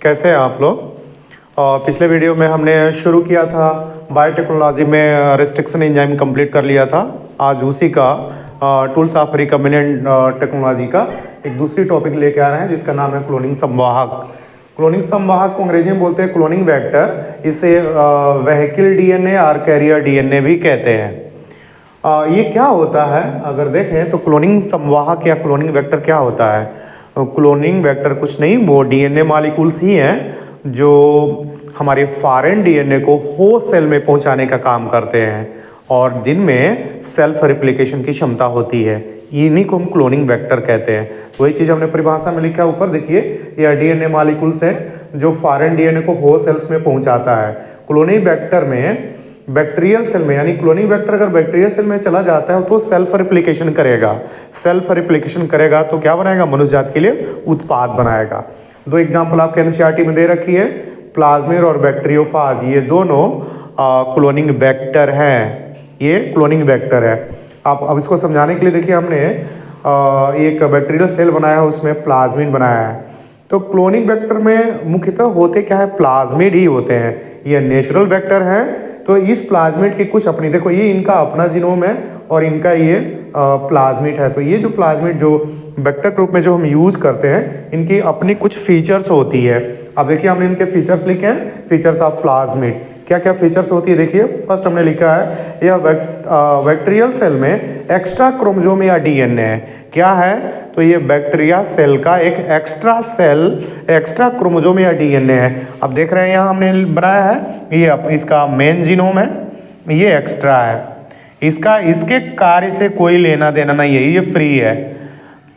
कैसे हैं आप लोग। और पिछले वीडियो में हमने शुरू किया था बायोटेक्नोलॉजी में रिस्ट्रिक्शन एंजाइम कंप्लीट कर लिया था। आज उसी का टूल्स ऑफ रिकम्बिनेंट टेक्नोलॉजी का एक दूसरी टॉपिक लेके आ रहे हैं जिसका नाम है क्लोनिंग संवाहक। क्लोनिंग संवाहक को अंग्रेजी में बोलते हैं क्लोनिंग वेक्टर। इसे वेहिकल डीएनए और कैरियर डीएनए भी कहते हैं। ये क्या होता है अगर देखें तो क्लोनिंग संवाहक या क्लोनिंग वेक्टर क्या होता है। क्लोनिंग वेक्टर कुछ नहीं, वो डीएनए मॉलिक्यूल्स ही हैं जो हमारे फॉरेन डीएनए को होस्ट सेल में पहुंचाने का काम करते हैं और जिनमें सेल्फ रिप्लिकेशन की क्षमता होती है। इन्हीं को हम क्लोनिंग वेक्टर कहते हैं। वही चीज़ हमने परिभाषा में लिखा है ऊपर देखिए, यह डीएनए मॉलिक्यूल्स हैं जो फॉरेन डीएनए को होस्ट सेल्स में पहुंचाता है। क्लोनिंग वेक्टर में बैक्टीरियल सेल में, यानी क्लोनिंग वेक्टर अगर बैक्टीरियल सेल में चला जाता है तो सेल्फ रिप्लिकेशन करेगा। सेल्फ रिप्लिकेशन करेगा तो क्या बनाएगा, मनुष्य जाति के लिए उत्पाद बनाएगा। दो एग्जांपल आपके एनसीईआरटी में दे रखी है, प्लाज्मिड और बैक्टीरियोफाज। ये दोनों क्लोनिंग वेक्टर हैं। ये क्लोनिंग वेक्टर है। आप अब इसको समझाने के लिए देखिए, हमने एक बैक्टीरियल सेल बनाया है, उसमें प्लाज्मिड बनाया है। तो क्लोनिंग वेक्टर में मुख्यतः होते क्या है, प्लाज्मिड ही होते हैं। ये नेचुरल वेक्टर है। तो इस प्लाज्मिड की कुछ अपनी, देखो ये इनका अपना जीनोम है और इनका ये प्लाज्मिड है। तो ये जो प्लाज्मिड जो वेक्टर ग्रुप में जो हम यूज करते हैं, इनकी अपनी कुछ फीचर्स होती है। अब देखिए हमने इनके फीचर्स लिखे हैं, फीचर्स ऑफ प्लाज्मिड। क्या क्या फीचर्स होती है देखिए। फर्स्ट हमने लिखा है यह बैक्टीरियल सेल में एक्स्ट्रा क्रोमोसोम या डीएनए है। क्या है, तो ये बैक्टीरिया सेल का एक एक्स्ट्रा क्रोमोसोम या डीएनए है। अब देख रहे हैं यहाँ हमने बनाया है, ये इसका मेन जीनोम है, ये एक्स्ट्रा है। इसका इसके कार्य से कोई लेना देना नहीं है, ये फ्री है।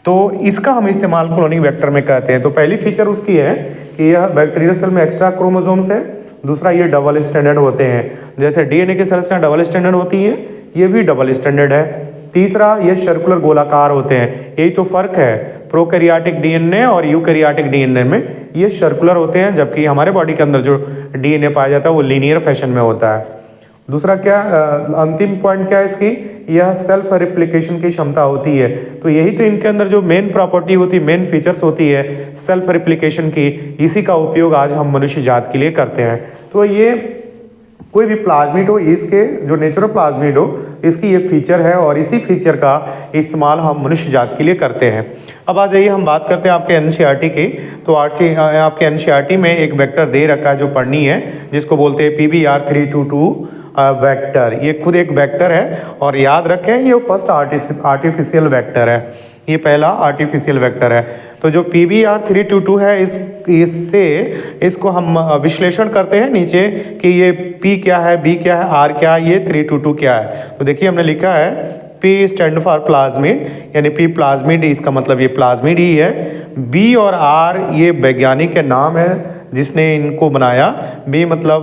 तो इसका हम इस्तेमाल क्लोनिंग वेक्टर में करते हैं। तो पहली फीचर उसकी है कि यह बैक्टीरियल सेल में एक्स्ट्रा क्रोमोसोम्स है। दूसरा, ये डबल स्टैंडर्ड होते हैं। जैसे डीएनए की संरचना डबल स्टैंडर्ड होती है, ये भी डबल स्टैंडर्ड है। तीसरा, ये सर्कुलर गोलाकार होते हैं। यही तो फर्क है प्रोकैरियोटिक डीएनए और यूकैरियोटिक डीएनए में, ये सर्कुलर होते हैं जबकि हमारे बॉडी के अंदर जो डीएनए पाया जाता है वो लीनियर फैशन में होता है। दूसरा क्या, अंतिम पॉइंट क्या है इसकी, यह सेल्फ रिप्लिकेशन की क्षमता होती है। तो यही तो इनके अंदर जो मेन प्रॉपर्टी होती है, मेन फीचर्स होती है सेल्फ रिप्लिकेशन की। इसी का उपयोग आज हम मनुष्य जात के लिए करते हैं। तो ये कोई भी प्लाज्मिड हो, इसके जो नेचुरल प्लाज्मिड हो, इसकी ये फीचर है और इसी फीचर का इस्तेमाल हम मनुष्य जात के लिए करते हैं। अब आ जाइए हम बात करते हैं आपके एनसीईआरटी की। तो आपके एनसीईआरटी में एक वेक्टर दे रखा है जो पढ़नी है, जिसको बोलते हैं PBr322 वेक्टर। ये खुद एक वेक्टर है और याद रखें ये फर्स्ट आर्टिफिशियल वेक्टर है। ये पहला आर्टिफिशियल वेक्टर है। तो जो PBr322 है, इसको हम विश्लेषण करते हैं नीचे कि ये P क्या है, B क्या है, R क्या है, ये 322 क्या है। तो देखिए हमने लिखा है P स्टैंड फॉर प्लाज्मिड, यानी P प्लाज्मिड, इसका मतलब ये प्लाज्मिड ही है। B और R ये वैज्ञानिक के नाम है जिसने इनको बनाया। B मतलब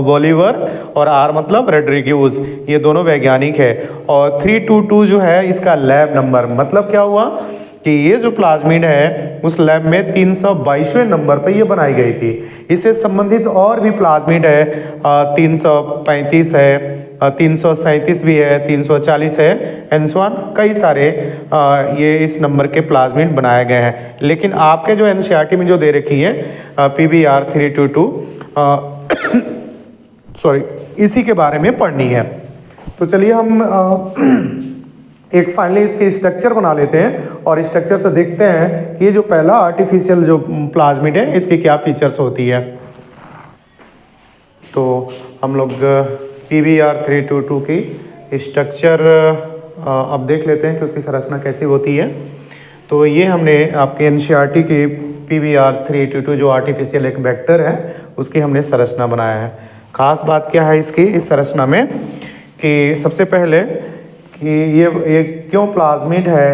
बोलिवर और R मतलब रेड्रिग्यूज, ये दोनों वैज्ञानिक है। और 322 जो है इसका लैब नंबर, मतलब क्या हुआ कि ये जो प्लाज्मिड है उस लैब में 322वें नंबर पर ये बनाई गई थी। इससे संबंधित और भी प्लाज्मिड है, 335 है, 337 भी है, 340 है, एंसवान कई सारे ये इस नंबर के प्लाज्मिड बनाए गए हैं। लेकिन आपके जो एनसीईआरटी में जो दे रखी है PBr322 सॉरी, इसी के बारे में पढ़नी है। तो चलिए हम एक फाइनली इसकी स्ट्रक्चर बना लेते हैं और स्ट्रक्चर से देखते हैं कि ये जो पहला आर्टिफिशियल जो प्लाज्मिड है इसकी क्या फीचर्स होती है। तो हम लोग PBr322 की स्ट्रक्चर अब देख लेते हैं कि उसकी संरचना कैसी होती है। तो ये हमने आपके एनसीईआरटी की PBr322 जो आर्टिफिशियल एक वेक्टर है उसकी हमने संरचना बनाया है। खास बात क्या है इसकी इस संरचना में कि सबसे पहले कि ये क्यों प्लाज्मिड है,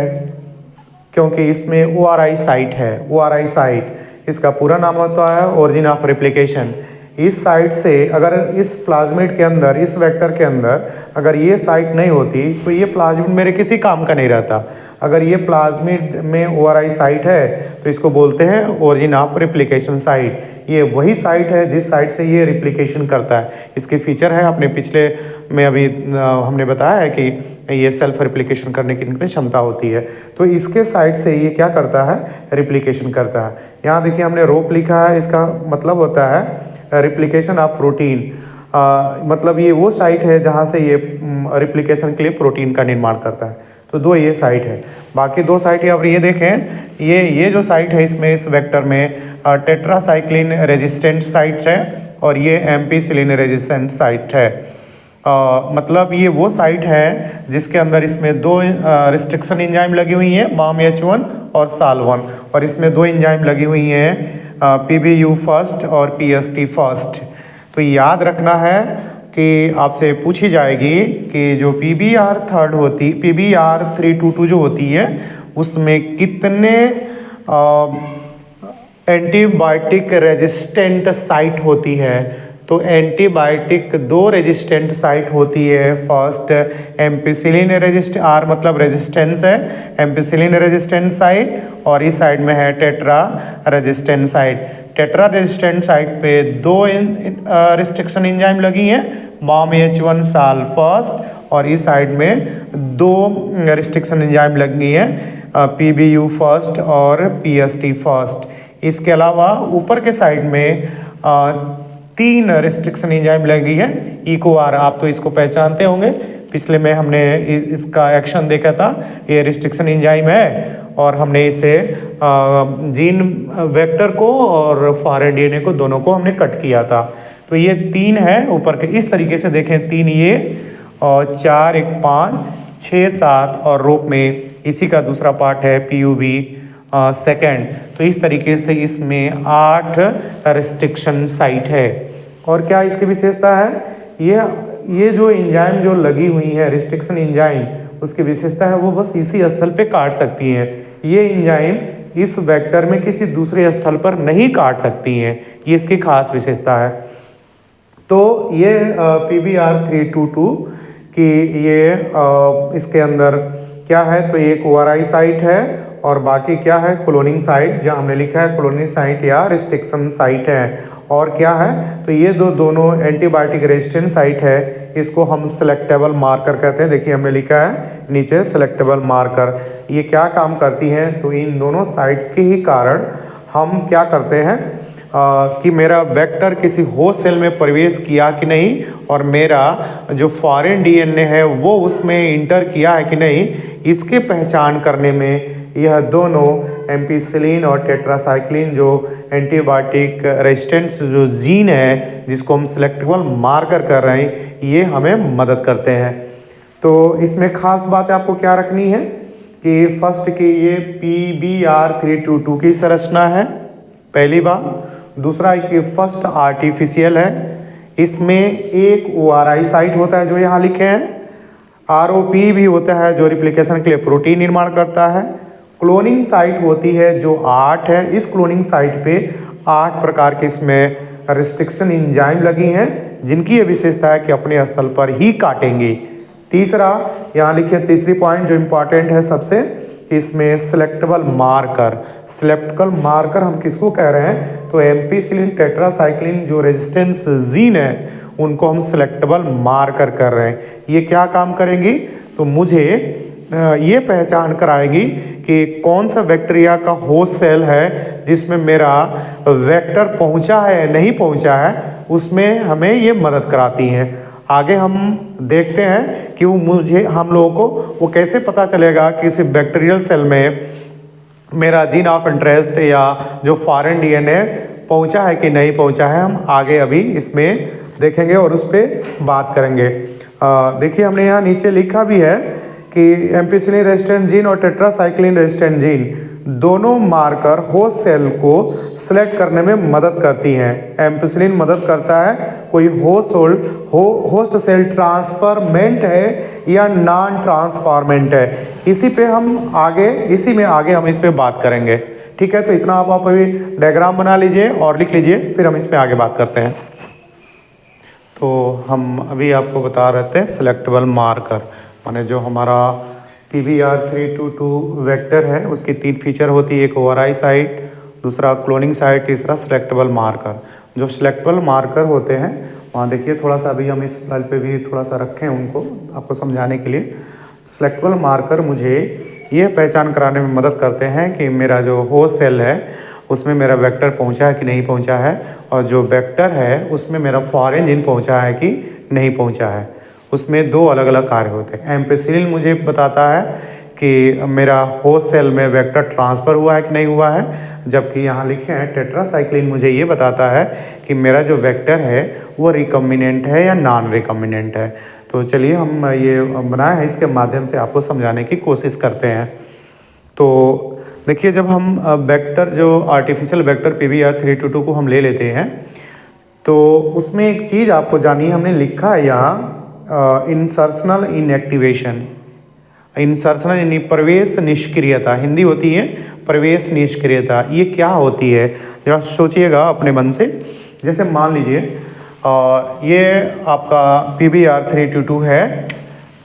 क्योंकि इसमें ORI साइट है। ORI साइट इसका पूरा नाम होता है ओरिजिन ऑफ रेप्लिकेशन। इस साइट से अगर इस प्लाज्मिड के अंदर, इस वेक्टर के अंदर अगर ये साइट नहीं होती तो ये प्लाज्मिड मेरे किसी काम का नहीं रहता। अगर ये प्लाज्मिड में ORI साइट है तो इसको बोलते हैं ओरिजिन ऑफ रेप्लिकेशन साइट। ये वही साइट है जिस साइट से ये रिप्लिकेशन करता है। इसके फीचर है, अपने पिछले में अभी हमने बताया है कि ये सेल्फ रिप्लिकेशन करने की इनमें क्षमता होती है। तो इसके साइट से ये क्या करता है, रिप्लिकेशन करता है। यहाँ देखिए हमने रोप लिखा है, इसका मतलब होता है रिप्लिकेशन ऑफ प्रोटीन। मतलब ये वो साइट है जहाँ से ये रिप्लिकेशन के लिए प्रोटीन का निर्माण करता है। तो दो ये साइट है, बाकी दो साइट है। अब ये देखें, ये जो साइट है इसमें, इस वेक्टर में टेट्रासाइक्लिन रेजिस्टेंट साइट है और ये एम्पीसिलिन रेजिस्टेंट साइट है। मतलब ये वो साइट है जिसके अंदर इसमें दो रिस्ट्रिक्शन एंजाइम लगी हुई हैं, MAMH1 और SAL1, और इसमें दो एंजाइम लगी हुई हैं PBU फर्स्ट और PST फर्स्ट। तो याद रखना है कि आपसे पूछी जाएगी कि जो PBR322 जो होती है उसमें कितने एंटीबायोटिक रेजिस्टेंट साइट होती है। तो एंटीबायोटिक दो रेजिस्टेंट साइट होती है। फर्स्ट एम्पिसिलिन रेजिस्टेंट, R मतलब रेजिस्टेंस है, एम्पिसिलिन रेजिस्टेंट साइट, और इस साइड में है tetra resistant site. Tetra resistant site पे दो रिस्ट्रिक्शन एंजाइम लगी हैं, MAMH1 SAL फर्स्ट, और इस साइड में दो रिस्ट्रिक्शन एंजाइम लगी हैं, PBU फर्स्ट और PST फर्स्ट। इसके अलावा ऊपर के साइड में तीन रिस्ट्रिक्शन एंजाइम लगी है, EcoR, आप तो इसको पहचानते होंगे, पिछले में हमने इसका एक्शन देखा था। ये रिस्ट्रिक्शन एंजाइम है और हमने इसे जीन वेक्टर को और फॉरेन DNA को दोनों को हमने कट किया था। तो ये तीन है ऊपर के, इस तरीके से देखें, तीन ये और 4 1 5 6 7, और रोप में इसी का दूसरा पार्ट है PUB सेकेंड। तो इस तरीके से इसमें 8 रिस्ट्रिक्शन साइट है। और क्या इसकी विशेषता है, ये जो एंजाइम जो लगी हुई है रिस्ट्रिक्शन एंजाइम, उसकी विशेषता है वो बस इसी स्थल पे काट सकती हैं। ये एंजाइम इस वेक्टर में किसी दूसरे स्थल पर नहीं काट सकती हैं, ये इसकी खास विशेषता है। तो ये PBR322 की ये इसके अंदर क्या है, तो एक ORI साइट है और बाकी क्या है, क्लोनिंग साइट, जहाँ हमने लिखा है क्लोनिंग साइट या रिस्ट्रिक्शन साइट है। और क्या है, तो ये दोनों एंटीबायोटिक रेजिस्टेंट साइट है, इसको हम सिलेक्टेबल मार्कर कहते हैं। देखिए हमने लिखा है नीचे सिलेक्टेबल मार्कर। ये क्या काम करती हैं, तो इन दोनों साइट के ही कारण हम क्या करते हैं कि मेरा वेक्टर किसी होस्ट सेल में प्रवेश किया कि नहीं, और मेरा जो फॉरेन DNA है वो उसमें इंटर किया है कि नहीं, इसके पहचान करने में यह दोनों एम्पिसिलिन और टेट्रासाइक्लिन जो एंटीबायोटिक रेजिस्टेंस जो जीन है जिसको हम सिलेक्टेबल मार्कर कर रहे हैं, ये हमें मदद करते हैं। तो इसमें खास बात आपको क्या रखनी है कि फर्स्ट की ये PBR322 की संरचना है, पहली बात। दूसरा कि फर्स्ट आर्टिफिशियल है, इसमें एक ORI साइट होता है जो यहाँ लिखे हैं, ROP भी होता है जो रिप्लिकेशन के लिए प्रोटीन निर्माण करता है, क्लोनिंग साइट होती है जो 8 है। इस क्लोनिंग साइट पे 8 प्रकार के इसमें रिस्ट्रिक्शन एंजाइम लगी हैं जिनकी ये विशेषता है कि अपने स्थल पर ही काटेंगे। तीसरा यहाँ लिखिए, तीसरी पॉइंट जो इम्पॉर्टेंट है सबसे, इसमें सिलेक्टेबल मार्कर। सिलेक्टेबल मार्कर हम किसको कह रहे हैं, तो एम्पिसिलिन टेट्रासाइक्लिन जो रेजिस्टेंस जीन है उनको हम सिलेक्टेबल मार्कर कर रहे हैं। ये क्या काम करेंगी, तो मुझे ये पहचान कराएगी कि कौन सा बैक्टीरिया का होस्ट सेल है जिसमें मेरा वेक्टर पहुंचा है नहीं पहुंचा है, उसमें हमें ये मदद कराती हैं। आगे हम देखते हैं कि हम लोगों को वो कैसे पता चलेगा कि किसी बैक्टीरियल सेल में मेरा जीन ऑफ इंटरेस्ट या जो फॉरेन DNA पहुंचा है कि नहीं पहुंचा है। हम आगे अभी इसमें देखेंगे और उस पर बात करेंगे। देखिए हमने यहाँ नीचे लिखा भी है कि एम्पिसिलिन रेजिस्टेंट जीन और टेट्रासाइक्लिन रेजिस्टेंट जीन दोनों मार्कर होस्ट सेल को सिलेक्ट करने में मदद करती हैं। एम्पिसिलिन मदद करता है कोई होस्ट सेल ट्रांसफरमेंट है या नॉन ट्रांसफॉर्मेंट है। इसी में आगे हम इस पे बात करेंगे। ठीक है, तो इतना आप अभी डायग्राम बना लीजिए और लिख लीजिए, फिर हम इस पे आगे बात करते हैं। तो हम अभी आपको बता रहे थे सिलेक्टेबल मार्कर, माने जो हमारा PBR322 वेक्टर है उसकी 3 फीचर होती है, एक ORI साइट दूसरा क्लोनिंग साइट, तीसरा सिलेक्टेबल मार्कर। जो सिलेक्टेबल मार्कर होते हैं वहाँ देखिए, थोड़ा सा अभी हम इस स्लाइड पे भी थोड़ा सा रखें उनको आपको समझाने के लिए। सिलेक्टेबल मार्कर मुझे ये पहचान कराने में मदद करते हैं कि मेरा जो होस्ट सेल है उसमें मेरा वेक्टर पहुंचा है कि नहीं पहुंचा है, और जो वेक्टर है उसमें मेरा फॉरेन जीन पहुंचा है कि नहीं पहुंचा है। उसमें दो अलग अलग कार्य होते हैं। एम्पेसिलिन मुझे बताता है कि मेरा होस्ट सेल में वेक्टर ट्रांसफ़र हुआ है कि नहीं हुआ है, जबकि यहाँ लिखे हैं टेट्रासाइक्लिन मुझे ये बताता है कि मेरा जो वेक्टर है वो रिकम्बिनेंट है या नॉन रिकम्बिनेंट है। तो चलिए हम ये बनाए हैं, इसके माध्यम से आपको समझाने की कोशिश करते हैं। तो देखिए, जब हम वेक्टर जो आर्टिफिशियल वेक्टर PBR322 को हम ले लेते हैं तो उसमें एक चीज़ आपको जानिए, हमने लिखा है यहाँ इंसर्शनल इनएक्टिवेशन। इंसर्शनल यानी प्रवेश निष्क्रियता, हिंदी होती है प्रवेश निष्क्रियता। ये क्या होती है जरा सोचिएगा अपने मन से। जैसे मान लीजिए ये आपका PBR322 है,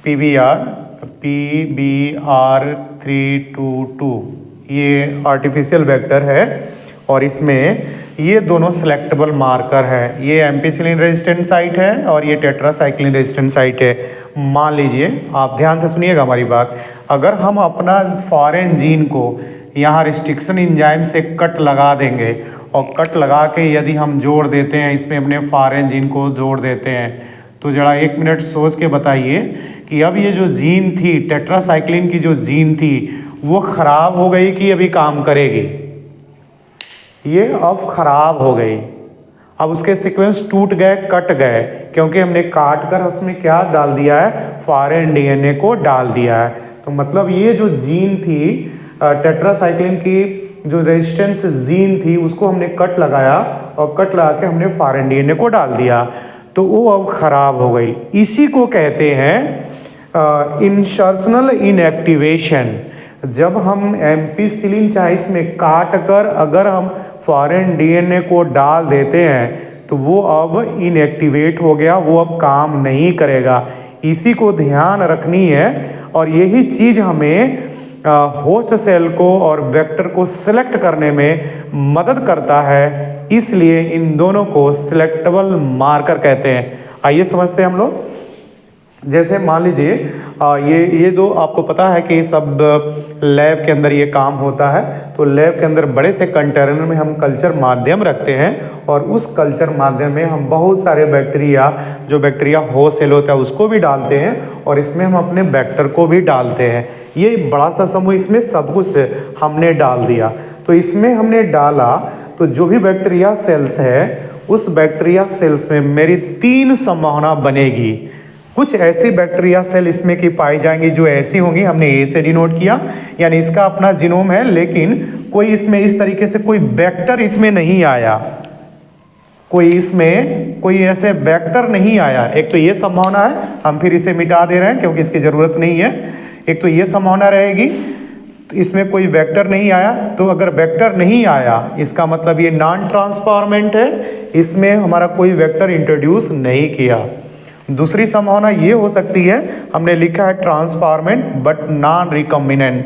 PBR322 ये आर्टिफिशियल वेक्टर है, और इसमें ये दोनों सिलेक्टेबल मार्कर है। ये एम्पिसिलिन रेजिस्टेंट साइट है और ये टेट्रासाइक्लिन रेजिस्टेंट साइट है। मान लीजिए, आप ध्यान से सुनिएगा हमारी बात, अगर हम अपना फॉरेन जीन को यहाँ रिस्ट्रिक्शन एंजाइम से कट लगा देंगे और कट लगा के यदि हम जोड़ देते हैं, इसमें अपने फॉरेन जीन को जोड़ देते हैं, तो जरा एक मिनट सोच के बताइए कि अब ये जो जीन थी, टेट्रासाइक्लिन की जो जीन थी, वो ख़राब हो गई कि अभी काम करेगी? ये अब ख़राब हो गई। अब उसके सीक्वेंस टूट गए, कट गए, क्योंकि हमने काट कर उसमें क्या डाल दिया है, फॉरेन DNA को डाल दिया है। तो मतलब ये जो जीन थी टेट्रासाइक्लिन की, जो रेजिस्टेंस जीन थी, उसको हमने कट लगाया और कट लगा के हमने फॉरेन DNA को डाल दिया, तो वो अब ख़राब हो गई। इसी को कहते हैं इंसर्शनल इनएक्टिवेशन। जब हम एम्पिसिलिन चाहे इसमें काट कर अगर हम फॉरेन DNA को डाल देते हैं तो वो अब इनएक्टिवेट हो गया, वो अब काम नहीं करेगा। इसी को ध्यान रखनी है, और यही चीज़ हमें होस्ट सेल को और वेक्टर को सिलेक्ट करने में मदद करता है। इसलिए इन दोनों को सिलेक्टेबल मार्कर कहते हैं। आइए समझते हैं हम लोग। जैसे मान लीजिए ये जो आपको पता है कि सब लैब के अंदर ये काम होता है, तो लैब के अंदर बड़े से कंटेनर में हम कल्चर माध्यम रखते हैं, और उस कल्चर माध्यम में हम बहुत सारे बैक्टीरिया, जो बैक्टीरिया होस्ट सेल होता है उसको भी डालते हैं, और इसमें हम अपने वेक्टर को भी डालते हैं। ये बड़ा सा समूह, इसमें सब कुछ हमने डाल दिया। तो इसमें हमने डाला तो जो भी बैक्टीरिया सेल्स है, उस बैक्टीरिया सेल्स में मेरी 3 संभावना बनेगी। कुछ ऐसी बैक्टीरिया सेल इसमें की पाई जाएंगी जो ऐसी होंगी, हमने ए से डिनोट किया, यानी इसका अपना जीनोम है, लेकिन कोई इसमें इस तरीके से कोई वेक्टर इसमें नहीं आया, कोई इसमें कोई ऐसे वेक्टर नहीं आया। एक तो ये संभावना है, हम फिर इसे मिटा दे रहे हैं क्योंकि इसकी ज़रूरत नहीं है। एक तो ये संभावना रहेगी, तो इसमें कोई वेक्टर नहीं आया। तो अगर वेक्टर नहीं आया, इसका मतलब ये नॉन ट्रांसफॉर्मेंट है, इसमें हमारा कोई वेक्टर इंट्रोड्यूस नहीं किया। दूसरी संभावना ये हो सकती है, हमने लिखा है ट्रांसफॉर्मेंट बट नॉन रिकम्बिनेंट।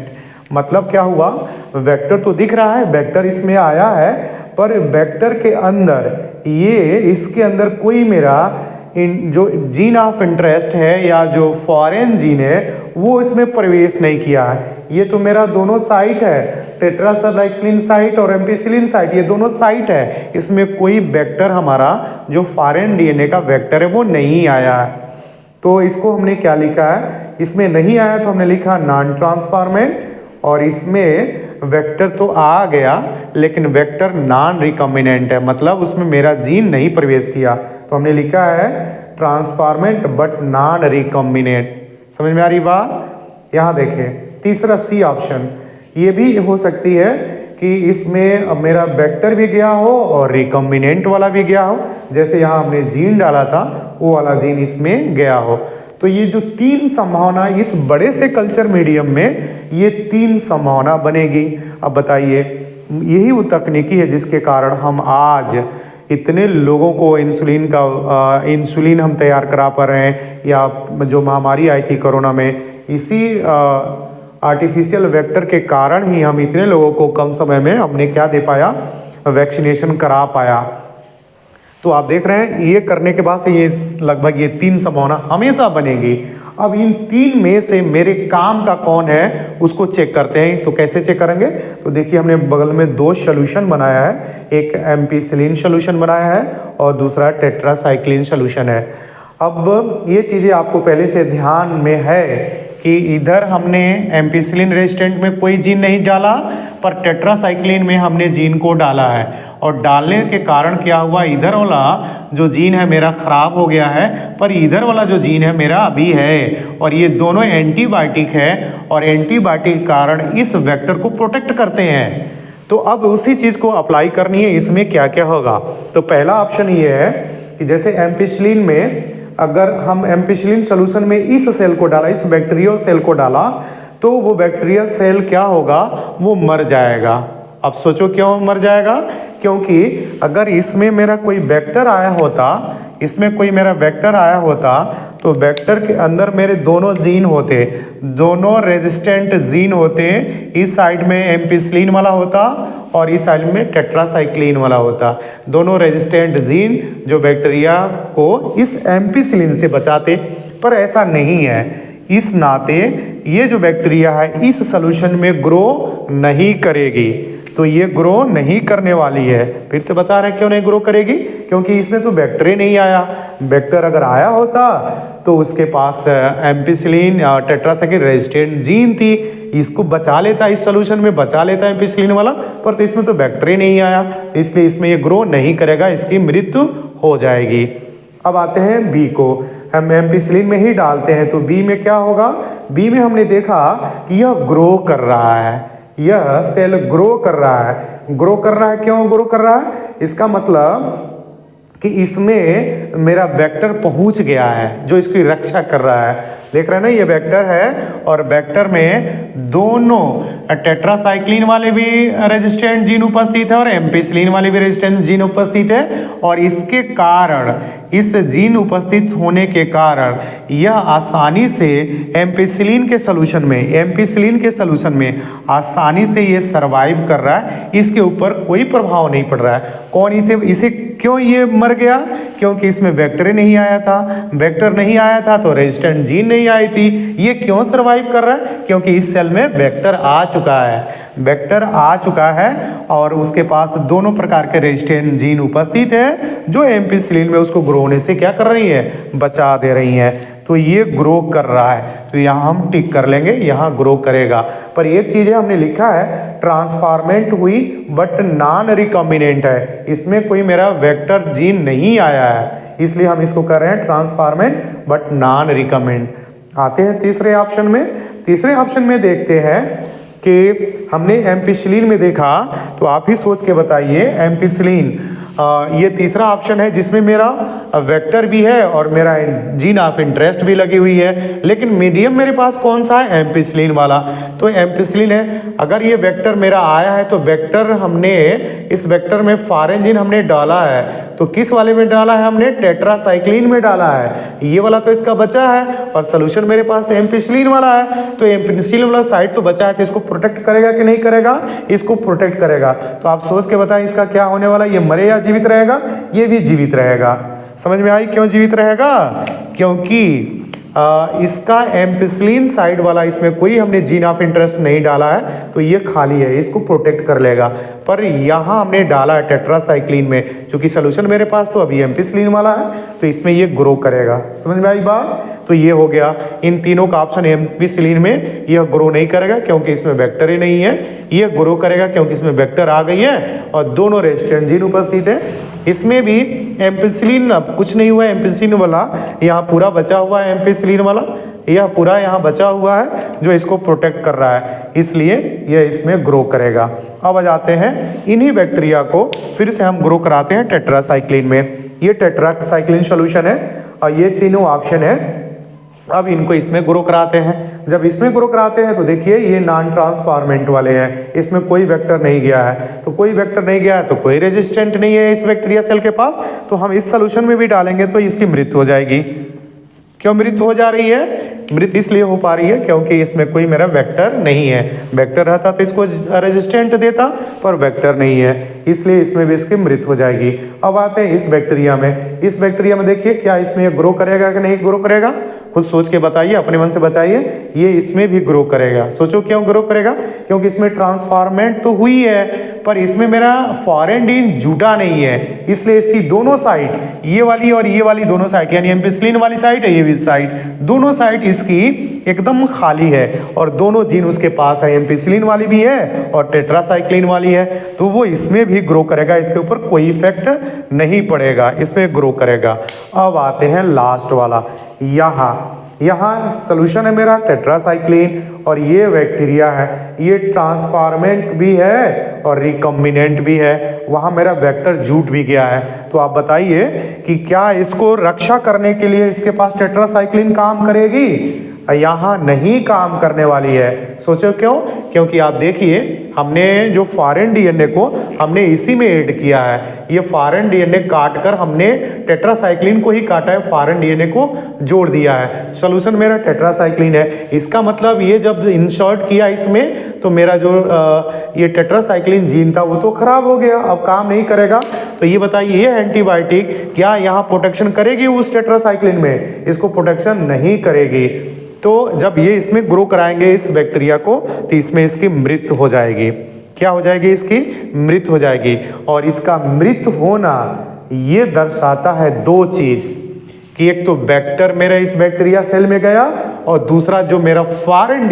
मतलब क्या हुआ, वेक्टर तो दिख रहा है, वेक्टर इसमें आया है, पर वेक्टर के अंदर ये इसके अंदर कोई मेरा जो जीन ऑफ इंटरेस्ट है या जो फॉरेन जीन है वो इसमें प्रवेश नहीं किया है। ये तो मेरा दोनों साइट है, टेट्रासाइक्लिन साइट और एम्पिसिलिन साइट, ये दोनों साइट है, इसमें कोई वेक्टर हमारा जो फॉरेन DNA का वेक्टर है वो नहीं आया है। तो इसको हमने क्या लिखा है, इसमें नहीं आया तो हमने लिखा नॉन ट्रांसफॉर्मेंट, और इसमें वेक्टर तो आ गया लेकिन वेक्टर नॉन रिकम्बिनेंट है, मतलब उसमें मेरा जीन नहीं प्रवेश किया, तो हमने लिखा है ट्रांसफॉर्मेंट बट नॉन रिकम्बिनेंट। समझ में आ रही बात? यहाँ देखें तीसरा C ऑप्शन, ये भी हो सकती है कि इसमें मेरा वेक्टर भी गया हो और रिकम्बिनेंट वाला भी गया हो, जैसे यहाँ हमने जीन डाला था वो वाला जीन इसमें गया हो। तो ये जो 3 संभावना इस बड़े से कल्चर मीडियम में, ये 3 संभावना बनेगी। अब बताइए, यही वो तकनीकी है जिसके कारण हम आज इतने लोगों को इंसुलिन हम तैयार करा पा रहे हैं, या जो महामारी आई थी कोरोना में, इसी आर्टिफिशियल वेक्टर के कारण ही हम इतने लोगों को कम समय में हमने क्या दे पाया, वैक्सीनेशन करा पाया। तो आप देख रहे हैं ये करने के बाद से ये लगभग ये 3 संभावना हमेशा बनेगी। अब इन 3 में से मेरे काम का कौन है उसको चेक करते हैं। तो कैसे चेक करेंगे, तो देखिए हमने बगल में 2 सोल्यूशन बनाया है, एक एम्पिसिलिन सोल्यूशन बनाया है और दूसरा टेट्रासाइक्लिन सोल्यूशन है। अब ये चीज़ें आपको पहले से ध्यान में है कि इधर हमने एम्पिसिलिन रेजिस्टेंट में कोई जीन नहीं डाला, पर टेट्रासाइक्लिन में हमने जीन को डाला है और डालने के कारण क्या हुआ, इधर वाला जो जीन है मेरा खराब हो गया है, पर इधर वाला जो जीन है मेरा अभी है। और ये दोनों एंटीबायोटिक है और एंटीबायोटिक के कारण इस वेक्टर को प्रोटेक्ट करते हैं। तो अब उसी चीज़ को अप्लाई करनी है, इसमें क्या क्या होगा। तो पहला ऑप्शन ये है कि जैसे एम्पिसिलिन में अगर हम एम्पिसिलिन सोल्यूशन में इस सेल को डाला, इस बैक्टीरियल सेल को डाला, तो वो बैक्टीरियल सेल क्या होगा, वो मर जाएगा। अब सोचो क्यों मर जाएगा, क्योंकि अगर इसमें मेरा कोई वेक्टर आया होता, इसमें कोई मेरा वेक्टर आया होता तो वेक्टर के अंदर मेरे दोनों जीन होते, दोनों रेजिस्टेंट जीन होते। इस साइड में एम्पिसिलिन वाला होता और इस साइड में टेट्रासाइक्लिन वाला होता, दोनों रेजिस्टेंट जीन जो बैक्टीरिया को इस एम्पिसिलिन से बचाते। पर ऐसा नहीं है, इस नाते ये जो बैक्टीरिया है इस सॉल्यूशन में ग्रो नहीं करेगी। तो ये ग्रो नहीं करने वाली है। फिर से बता रहे हैं क्यों नहीं ग्रो करेगी, क्योंकि इसमें तो वेक्टर ही नहीं आया। वेक्टर अगर आया होता तो उसके पास एम्पिसिलिन टेट्रासाइक्लिन रेजिस्टेंट जीन थी, इसको बचा लेता, इस सॉल्यूशन में बचा लेता एम्पिसिलिन वाला, पर तो इसमें तो वेक्टर ही नहीं आया, तो इसलिए इसमें ये ग्रो नहीं करेगा, इसकी मृत्यु हो जाएगी। अब आते हैं बी को, हम एम्पिसिलिन में ही डालते हैं, तो बी में क्या होगा, बी में हमने देखा कि यह ग्रो कर रहा है, यह सेल ग्रो कर रहा है। ग्रो कर रहा है, क्यों ग्रो कर रहा है, इसका मतलब कि इसमें मेरा वेक्टर पहुंच गया है जो इसकी रक्षा कर रहा है। देख रहे हैं ना, ये वेक्टर है और वेक्टर में दोनों टेट्रासाइक्लिन वाले भी रेजिस्टेंट जीन उपस्थित है और एम्पिसिलिन वाले भी रेजिस्टेंट जीन उपस्थित है। और इसके कारण, इस जीन उपस्थित होने के कारण यह आसानी से एम्पिसिलिन के सॉल्यूशन में आसानी से ये सरवाइव कर रहा है, इसके ऊपर कोई प्रभाव नहीं पड़ रहा है। कौन इसे क्यों ये मर गया, क्योंकि इसमें वेक्टर नहीं आया था, वेक्टर नहीं आया था तो रेजिस्टेंट जीन नहीं आई थी। ये क्यों सरवाइव कर रहा है, क्योंकि इस सेल में वेक्टर आ चुका है, वेक्टर आ चुका है और उसके पास दोनों प्रकार के रेजिस्टेंट जीन उपस्थित है जो एम्पिसिलिन में उसको ग्रो होने से क्या कर रही है, बचा दे रही है। तो ये ग्रो कर रहा है, तो यहाँ हम टिक कर लेंगे, यहाँ ग्रो करेगा। पर एक चीज़ है, हमने लिखा है ट्रांसफॉर्मेंट हुई बट नॉन रिकॉम्बिनेंट है, इसमें कोई मेरा वेक्टर जीन नहीं आया है, इसलिए हम इसको कर रहे हैं ट्रांसफॉर्मेंट बट नॉन रिकॉम्बिनेंट। आते हैं तीसरे ऑप्शन में। तीसरे ऑप्शन में देखते हैं कि हमने एम्पिसिलिन में देखा, तो आप ही सोच के बताइए, एम्पिसिलिन ये तीसरा ऑप्शन है जिसमें मेरा वेक्टर भी है और मेरा जीन ऑफ इंटरेस्ट भी लगी हुई है, लेकिन मीडियम मेरे पास कौन सा है, एम्पिसिलिन वाला। तो एम्पिसिलिन है, अगर ये वेक्टर मेरा आया है तो वेक्टर हमने, इस वेक्टर में फॉरेन जीन हमने डाला है, तो किस वाले में डाला है, हमने टेट्रासाइक्लिन में डाला है, ये वाला तो इसका बचा है और सोल्यूशन मेरे पास एम्पिसिलिन वाला है। तो एम्पिसिलिन वाला साइड तो बचा है, तो इसको प्रोटेक्ट करेगा कि नहीं करेगा, इसको प्रोटेक्ट करेगा। तो आप सोच के बताएं इसका क्या होने वाला, ये मरे या जीवित रहेगा, ये भी जीवित रहेगा। समझ में आई क्यों जीवित रहेगा, क्योंकि इसका एम्पिसिलिन साइड वाला, इसमें कोई हमने जीन ऑफ इंटरेस्ट नहीं डाला है, तो ये खाली है, इसको प्रोटेक्ट कर लेगा। पर यहाँ हमने डाला है टेट्रासाइक्लिन में, चूंकि सोल्यूशन मेरे पास तो अभी एम्पिसिलिन वाला है, तो इसमें ये ग्रो करेगा। समझ में आई बात, तो ये हो गया। इन तीनों का ऑप्शन, एम्पिसिलिन में यह ग्रो नहीं करेगा क्योंकि इसमें वेक्टर ही नहीं है, यह ग्रो करेगा क्योंकि इसमें वेक्टर आ गई है और दोनों रेजिस्टेंट जीन उपस्थित है। इसमें भी एम्पिसिलिन कुछ नहीं हुआ, एम्पिसिलिन वाला यहाँ पूरा बचा हुआ है, एम्पिसिलिन वाला यह पूरा यहाँ बचा हुआ है जो इसको प्रोटेक्ट कर रहा है, इसलिए यह इसमें ग्रो करेगा। अब आ जाते हैं इन्हीं बैक्टीरिया को फिर से हम ग्रो कराते हैं टेट्रासाइक्लिन में। ये टेट्रासाइक्लिन सॉल्यूशन है और ये तीनों ऑप्शन है। अब इनको इसमें ग्रो कराते हैं। जब इसमें ग्रो कराते हैं तो देखिए ये नॉन ट्रांसफॉर्मेंट वाले हैं, इसमें कोई वेक्टर नहीं गया है, तो कोई वेक्टर नहीं गया है तो कोई रेजिस्टेंट नहीं है इस बैक्टीरिया सेल के पास, तो हम इस सॉल्यूशन में भी डालेंगे तो इसकी मृत्यु हो जाएगी। क्यों मृत हो जा रही है? मृत इसलिए हो पा रही है क्योंकि इसमें कोई मेरा वेक्टर नहीं है। वेक्टर रहता तो इसको रेजिस्टेंट देता, पर वेक्टर नहीं है, इसलिए इसमें भी इसकी मृत हो जाएगी। अब आते हैं इस बैक्टीरिया में। इस बैक्टीरिया में देखिए क्या इसमें ग्रो करेगा कि नहीं ग्रो करेगा? खुद सोच के बताइए, अपने मन से बताइए। ये इसमें भी ग्रो करेगा। सोचो क्यों ग्रो करेगा? क्योंकि इसमें ट्रांसफॉर्मेंट तो हुई है, पर इसमें मेरा फॉरेन डीन जुटा नहीं है, इसलिए इसकी दोनों साइड, ये वाली और ये वाली दोनों साइड, यानी एम्पिसिलिन वाली साइड है, ये भी साइड, दोनों साइड इसकी एकदम खाली है और दोनों जीन उसके पास है, एम्पिसिलिन वाली भी है और टेट्रासाइक्लिन वाली है, तो वो इसमें भी ग्रो करेगा। इसके ऊपर कोई इफेक्ट नहीं पड़ेगा, इसमें ग्रो करेगा। अब आते हैं लास्ट वाला, यहाँ सोल्यूशन है मेरा टेट्रासाइक्लिन और ये बैक्टीरिया है, ये ट्रांसफॉर्मेंट भी है और रिकम्बिनेंट भी है, वहाँ मेरा वेक्टर जूट भी गया है। तो आप बताइए कि क्या इसको रक्षा करने के लिए इसके पास टेट्रासाइक्लिन काम करेगी? यहाँ नहीं काम करने वाली है। सोचो क्यों? क्योंकि आप देखिए हमने जो फॉरेन डीएनए को हमने इसी में ऐड किया है, ये फॉरेन डीएनए काट कर हमने टेट्रासाइक्लिन को ही काटा है, फॉरेन डीएनए को जोड़ दिया है। सॉल्यूशन मेरा टेट्रासाइक्लिन है। इसका मतलब ये जब इंसर्ट किया इसमें तो मेरा जो ये टेट्रासाइक्लिन जीन था वो तो खराब हो गया, अब काम नहीं करेगा। तो ये बताइए ये एंटीबायोटिक क्या यहाँ प्रोटेक्शन करेगी उस टेट्रासाइक्लिन में? इसको प्रोटेक्शन नहीं करेगी। तो जब ये इसमें ग्रो कराएंगे इस बैक्टीरिया को तो इसमें इसकी मृत्यु हो जाएगी। क्या हो जाएगी? इसकी मृत्यु हो जाएगी। और इसका मृत्यु होना ये दर्शाता है दो चीज, कि एक तो वेक्टर मेरा इस बैक्टीरिया सेल में गया और दूसरा जो मेरा फॉरेन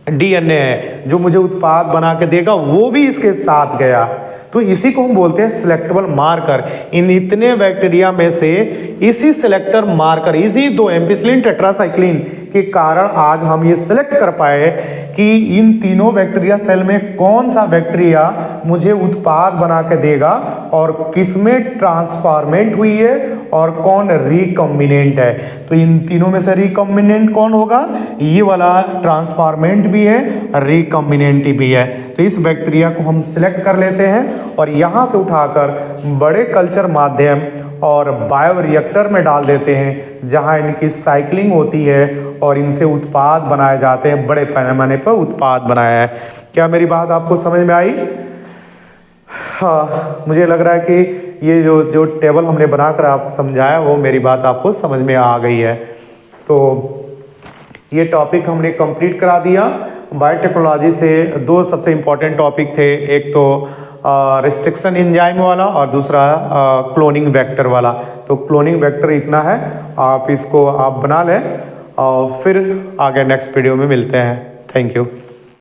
डीएनए है जो मुझे उत्पाद बना के देगा वो भी इसके साथ गया। तो इसी को हम बोलते हैं सिलेक्टेबल मार्कर। इन इतने बैक्टीरिया में से इसी सिलेक्टर मार्कर, इसी दो एम्पिसिलिन टेट्रासाइक्लिन के कारण आज हम ये सिलेक्ट कर पाए कि इन तीनों बैक्टीरिया सेल में कौन सा बैक्टीरिया मुझे उत्पाद बना के देगा और किसमें ट्रांसफॉर्मेंट हुई है और कौन रिकॉम्बिनेंट है। तो इन तीनों में से रिकॉम्बिनेंट कौन होगा? ये वाला ट्रांसफॉर्मेंट भी है, रिकॉम्बिनेंट भी है। तो इस बैक्टीरिया को हम सिलेक्ट कर लेते हैं और यहाँ से उठाकर बड़े कल्चर माध्यम और बायोरिएक्टर में डाल देते हैं, जहाँ इनकी साइक्लिंग होती है और इनसे उत्पाद बनाए जाते हैं। बड़े पैमाने पर उत्पाद बनाया है। क्या मेरी बात आपको समझ में आई? हाँ, मुझे लग रहा है कि ये जो टेबल हमने बनाकर आप समझाया वो मेरी बात आपको समझ में आ गई है। तो ये टॉपिक हमने कंप्लीट करा दिया। बायोटेक्नोलॉजी से दो सबसे इम्पोर्टेंट टॉपिक थे, एक तो रिस्ट्रिक्शन एंजाइम वाला और दूसरा क्लोनिंग वेक्टर वाला। तो क्लोनिंग वेक्टर इतना है, आप इसको आप बना लें और फिर आगे नेक्स्ट वीडियो में मिलते हैं। Thank you.